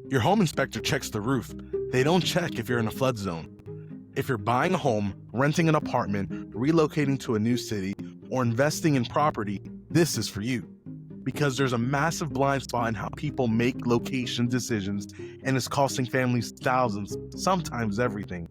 Your home inspector checks the roof. They don't check if you're in a flood zone. If you're buying a home, renting an apartment, relocating to a new city, or investing in property, this is for you. Because there's a massive blind spot in how people make location decisions, and it's costing families thousands, sometimes everything.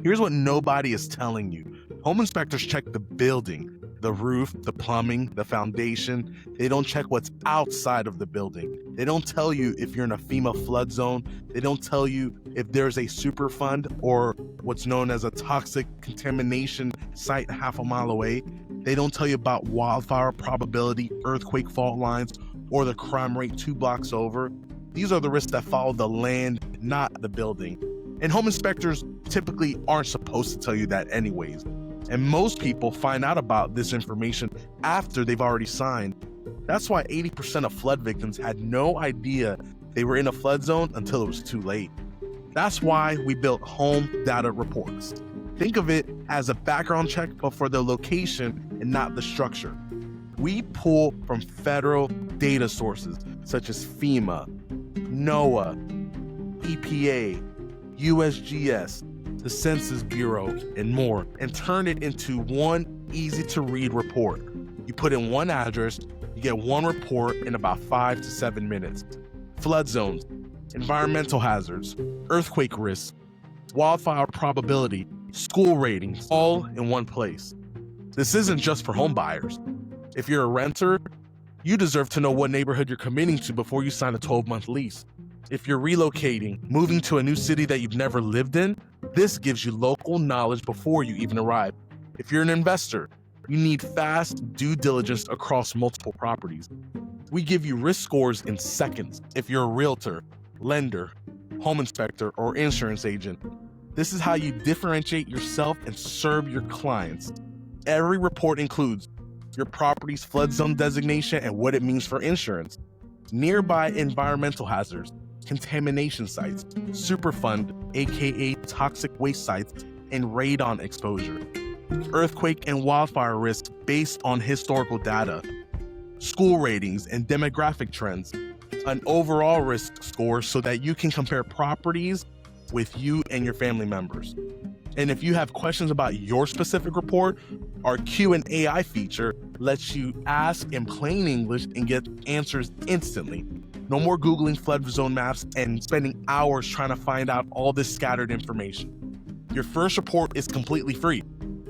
Here's what nobody is telling you. Home inspectors check the building, the roof, the plumbing, the foundation. They don't check what's outside of the building. They don't tell you if you're in a FEMA flood zone. They don't tell you if there's a Superfund or what's known as a toxic contamination site half a mile away. They don't tell you about wildfire probability, earthquake fault lines, or the crime rate 2 blocks over. These are the risks that follow the land, not the building. And home inspectors typically aren't supposed to tell you that anyways. And most people find out about this information after they've already signed. That's why 80% of flood victims had no idea they were in a flood zone until it was too late. That's why we built HomeDataReports. Think of it as a background check, but for the location and not the structure. We pull from federal data sources such as FEMA, NOAA, EPA, USGS, the Census Bureau, and more, and turn it into one easy-to-read report. You put in one address, you get one report in about 5 to 7 minutes. Flood zones, environmental hazards, earthquake risks, wildfire probability, school ratings, all in one place. This isn't just for home buyers. If you're a renter, you deserve to know what neighborhood you're committing to before you sign a 12-month lease. If you're relocating, moving to a new city that you've never lived in, this gives you local knowledge before you even arrive. If you're an investor, you need fast due diligence across multiple properties. We give you risk scores in seconds. If you're a realtor, lender, home inspector, or insurance agent, this is how you differentiate yourself and serve your clients. Every report includes your property's flood zone designation and what it means for insurance, nearby environmental hazards, contamination sites, Superfund, aka toxic waste sites, and radon exposure, earthquake and wildfire risks based on historical data, school ratings and demographic trends, an overall risk score so that you can compare properties with you and your family members. And if you have questions about your specific report, our Q&AI feature lets you ask in plain English and get answers instantly. No more Googling flood zone maps and spending hours trying to find out all this scattered information. Your first report is completely free.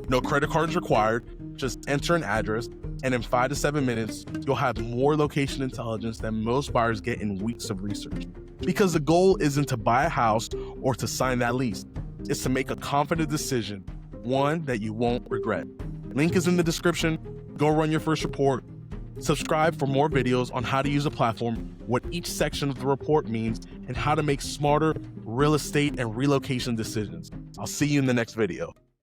No credit cards required, just enter an address, and in 5 to 7 minutes, you'll have more location intelligence than most buyers get in weeks of research. Because the goal isn't to buy a house or to sign that lease. It's to make a confident decision, one that you won't regret. Link is in the description. Go run your first report. Subscribe for more videos on how to use a platform, what each section of the report means, and how to make smarter real estate and relocation decisions. I'll see you in the next video.